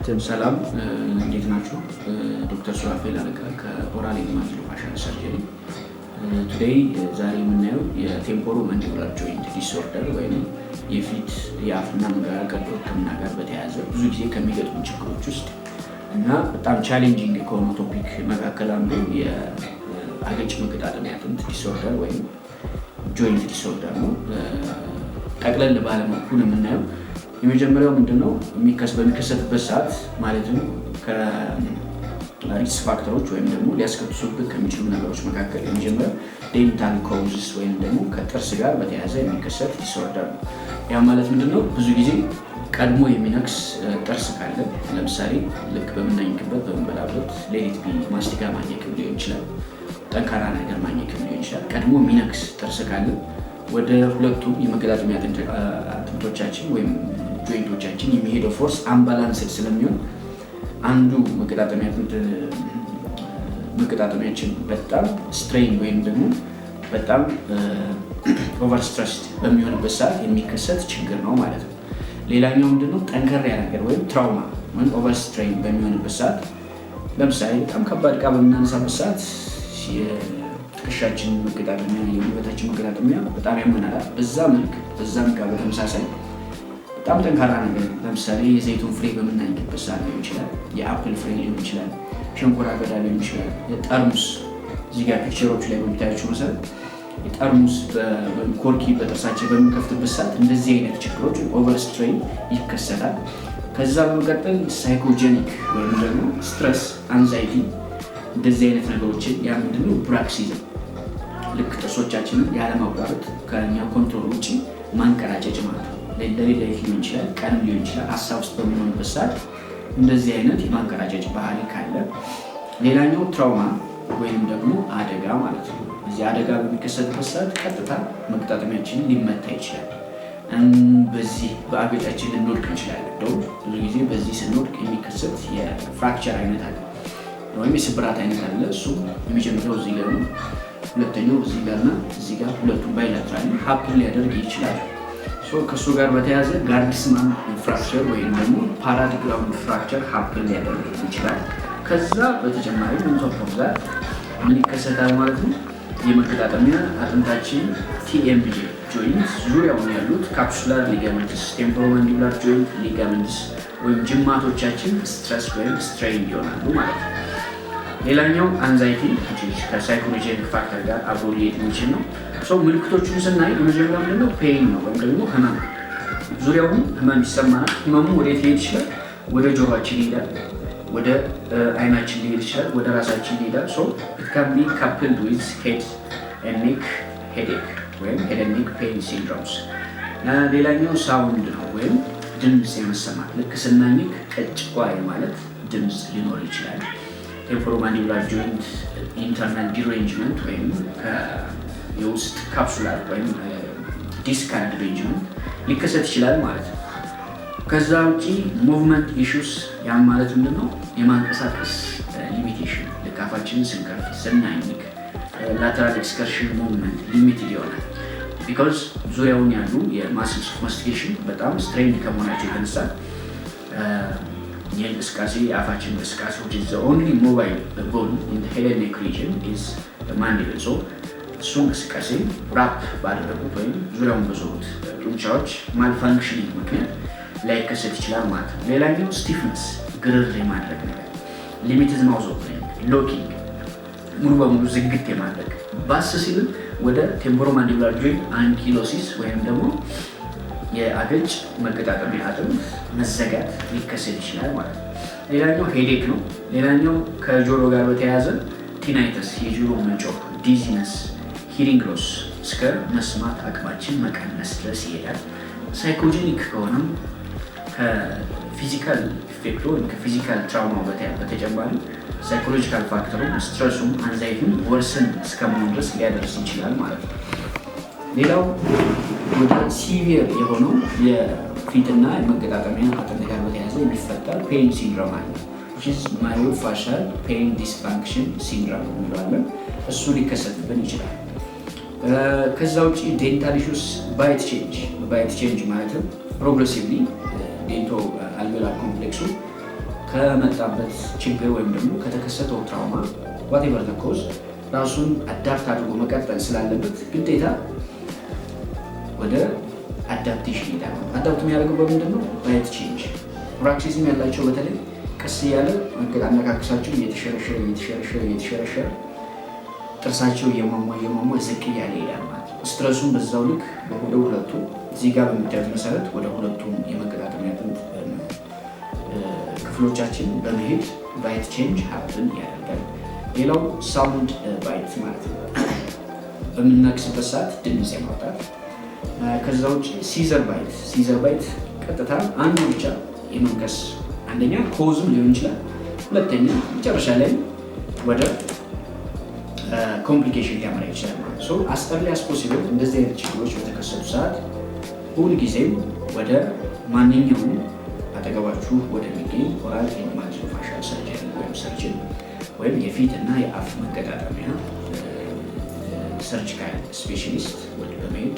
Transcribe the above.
ሰላም እንዴት ናችሁ? ዶክተር ሱራፌል አለቃ ከኦራል ኤንድ ማክሲሎፋሻል ሰርጀሪ። ቱዴይ ዛሬ የምናየው የቴምፖሮ ማንዲቡላር ጆይንት ዲስኦርደር ወይም የፊት የአፍና መጋጋ ቀዶ ሕክምና ጋር በተያያዘ ብዙ ጊዜ ከሚገጥሙ ችግሮች ውስጥ እና በጣም ቻሌንጂንግ ከሆነ ቶፒክ መካከል አንዱ የአገጭ መገጣጠሚያ አጥንት ዲስኦርደር ወይም ጆይንት ዲስኦርደር ነው። ጠቅለል ባለመልኩ ነው የምናየው። የመጀመሪያው ምንድነው በሚከሰትበት ሰዓት ማለትም ከሪስክ ፋክተሮች ወይም ደግሞ ሊያስከትሱብን ከሚችሉ ነገሮች መካከል የመጀመሪያው ዴንታል ኮዝስ ወይም ደግሞ ከጥርስ ጋር በተያያዘ የሚከሰት ዲስኦርደር ነው። ያ ማለት ምንድነው ብዙ ጊዜ ቀድሞ የሚነክስ ጥርስ ካለ ለምሳሌ ልክ በምናኝክበት በምንበላበት ሌሊት ማስቲካ ማኘክም ሊሆን ይችላል፣ ጠንካራ ነገር ማኘክም ሊሆን ይችላል። ቀድሞ የሚነክስ ጥርስ ካለ ወደ ሁለቱም የመገጣጠሚያ አጥንቶቻችን ወይም ጆይንቶቻችን የሚሄደው ፎርስ አምባላንስድ ስለሚሆን አንዱ መገጣጠሚያችን በጣም ስትሬን ወይም ደግሞ በጣም ኦቨርስትረስድ በሚሆንበት ሰዓት የሚከሰት ችግር ነው ማለት ነው። ሌላኛው ምንድነው ጠንከር ያለ ነገር ወይም ትራውማ ወይም ኦቨርስትሬን በሚሆንበት ሰዓት ለምሳሌ በጣም ከባድ ዕቃ በምናነሳበት ሰዓት የትከሻችን መገጣጠሚያ የጉልበታችን መገጣጠሚያ በጣም ያመናል። በዛም ጋር በተመሳሳይ በጣም ጠንካራ ነገር ለምሳሌ የዘይቱን ፍሬ በምናኝክበት ሰዓት ሊሆን ይችላል፣ የአፕል ፍሬ ሊሆን ይችላል፣ ሸንኮራ አገዳ ሊሆን ይችላል፣ የጠርሙስ እዚህ ጋር ፒክቸሮች ላይ በሚታያቸው መሰረት የጠርሙስ ኮርኪ በጥርሳችን በምንከፍትበት ሰዓት እንደዚህ አይነት ችግሮች ኦቨርስትሬን ይከሰታል። ከዛ በመቀጠል ሳይኮጀኒክ ወይም ደግሞ ስትረስ፣ አንዛይቲ እንደዚህ አይነት ነገሮችን ያ ምንድነው ብራክሲዝም ልክ ጥርሶቻችንን ያለማቋረጥ ከኛ ኮንትሮል ውጭ ማንቀራጨጭ ማለት ነው። ለሌላ ሊሆን ይችላል፣ ቀንም ሊሆን ይችላል። ሀሳብ ውስጥ በምንሆንበት ሰዓት እንደዚህ አይነት የማንቀራጨጭ ባህሪ ካለ፣ ሌላኛው ትራውማ ወይም ደግሞ አደጋ ማለት ነው። እዚህ አደጋ በሚከሰትበት ሰዓት ቀጥታ መገጣጠሚያችንን ሊመታ ይችላል። በዚህ በአገጫችን ልንወድቅ እንችላለን። እንደውም ብዙ ጊዜ በዚህ ስንወድቅ የሚከሰት የፍራክቸር አይነት አለ ወይም የስብራት አይነት አለ። እሱ የመጀመሪያው እዚህ ጋር ነው፣ ሁለተኛው እዚህ ጋርና እዚህ ጋር ሁለቱም ባይላትራል ሀፕን ሊያደርግ ይችላል። ከእሱ ጋር በተያያዘ ጋርዲስማን ፍራክቸር ወይም ደግሞ ፓራድ ግራውንድ ፍራክቸር ሀፕን ሊያደርግ ይችላል። ከዛ በተጨማሪ ቶፖፍ ጋር ምን ይከሰታል ማለት ነው? የመገጣጠሚያ አጥንታችን ቲኤምጂ ጆይንት ዙሪያውን ያሉት ካፕሱላር ሊጋመንትስ፣ ቴምፖሮማንዲቡላር ጆይንት ሊጋመንትስ ወይም ጅማቶቻችን ስትረስ ወይም ስትሬን ይሆናሉ ማለት ነው። ሌላኛው አንዛይቲ ከሳይኮሎጂካል ፋክተር ጋር አብሮ ሊሄድ የሚችል ነው። ምልክቶቹን ስናይ የመጀመሪያው ምንድነው ፔን ነው ወይም ደግሞ ህመም፣ ዙሪያውን ህመም ይሰማናል። ህመሙ ወዴት ሊሄድ ይችላል? ወደ ጆሮአችን ይሄዳል፣ ወደ አይናችን ሊሄድ ይችላል፣ ወደ ራሳችን ይሄዳል። it can be coupled with head and neck headache ወይም head and neck pain syndromes። ሌላኛው ሳውንድ ነው ወይም ድምፅ የመሰማት ልክ ስናኝክ ቀጭቋ ማለት ድምፅ ሊኖር ይችላል። ቴምፖሮማንዲቡላር ጆይንት ኢንተርናል ዲሬንጅመንት ወይም የውስጥ ካፕሱላር ወይም ዲስካል ዲሬንጅመንት ሊከሰት ይችላል ማለት ነው። ከዛ ውጪ ሙቭመንት ኢሹስ ያም ማለት ምንድነው የማንቀሳቀስ ሊሚቴሽን ልክ አፋችንን ስንከፍት ስናኝክ ላተራል ኤክስከርሽን ሙቭመንት ሊሚትድ ይሆናል። ቢኮዝ ዙሪያውን ያሉ የማስልስ ኦፍ ማስቲኬሽን በጣም ስትሬንድ ከመሆናቸው የተነሳ የእንቅስቃሴ የአፋችን እንቅስቃሴ which is the only mobile bone in the head and neck region is the mandible። እሱ እንቅስቃሴ ራፕ ባደረጉት ወይም ዙሪያውን በዞሩት ጡንቻዎች ማልፋንክሽኒንግ ምክንያት ላይከሰት ይችላል ማለት ነው። ሌላኛው ስቲፍነስ ግርር የማድረግ ነገር፣ ሊሚትድ ማውዝ ኦፕኒንግ፣ ሎኪንግ ሙሉ በሙሉ ዝግት የማድረግ ባስ ሲልም ወደ ቴምፖሮማንዲቡላር ጆይንት አንኪሎሲስ ወይም ደግሞ የአገጭ መገጣጠሚያ አጥንት መዘጋት ሊከሰት ይችላል ማለት ነው። ሌላኛው ሄዴክ ነው። ሌላኛው ከጆሮ ጋር በተያያዘ ቲናይተስ የጆሮ መጮህ፣ ዲዚነስ፣ ሂሪንግ ሎስ እስከ መስማት አቅማችን መቀነስ ድረስ ይሄዳል። ሳይኮጀኒክ ከሆነም ከፊዚካል ኢፌክቶ ወይም ከፊዚካል ትራውማ በተጨማሪ ሳይኮሎጂካል ፋክተሩም ስትረሱም አንዛይቲም ወርስን እስከመሆን ድረስ ሊያደርስ ይችላል ማለት ነው። ሌላው ወደ ሲቪየር የሆነው የፊትና የመገጣጠሚያ አጥንት ጋር በተያያዘ የሚፈጠር ፔን ሲንድሮም አለ which is myofascial pain dysfunction syndrome እንለዋለን። እሱ ሊከሰትብን ይችላል። ከዛ ውጪ ዴንታል ኢሹስ ባይት ቼንጅ ማለትም ፕሮግሬሲቭሊ ዴንቶ አልቬኦላር ኮምፕሌክሱ ከመጣበት ችግር ወይም ደግሞ ከተከሰተው ትራውማ ዋቴቨር ዘ ኮዝ ራሱን አዳፕት አድርጎ መቀጠል ስላለበት ግዴታ ወደ አዳፕቴሽን ይሄዳል። አዳፕት የሚያደርገው በምንድን ነው? ባይት ቼንጅ። ፕራክሲስም ያላቸው በተለይ ቀስ እያለ አነካክሳቸው እየተሸረሸረ ጥርሳቸው እየሟሟ ዝቅ እያለ ይሄዳል ማለት ነው። ስትረሱን በዛው ልክ ወደ ሁለቱ እዚህ ጋር በሚታዩት መሰረት ወደ ሁለቱም የመገጣጠሚያ አጥንት ክፍሎቻችን በመሄድ ባይት ቼንጅ ሀፕን ያደርጋል። ሌላው ሳውንድ ባይት ማለት ነው። በምናክስበት ሰዓት ድምፅ የማውጣት። ከዛ ውጭ ሲዘር ባይት ቀጥታ አንዱ ብቻ የመንከስ አንደኛ ኮዝም ሊሆን ይችላል፣ ሁለተኛ መጨረሻ ላይ ወደ ኮምፕሊኬሽን ሊያመራ ይችላል ማለት ነው። አስ ኤርሊ አስ ፖሲብል እንደዚህ አይነት ችግሮች በተከሰቱ ሰዓት ሁልጊዜም ወደ ማንኛውም አጠገባችሁ ወደሚገኝ ኦራል ኤንድ ማክሲሎፋሻል ሰርጀን ወይም የፊት እና የአፍ መገጣጠሚያ ሰርጂካል ስፔሻሊስት በመሄድ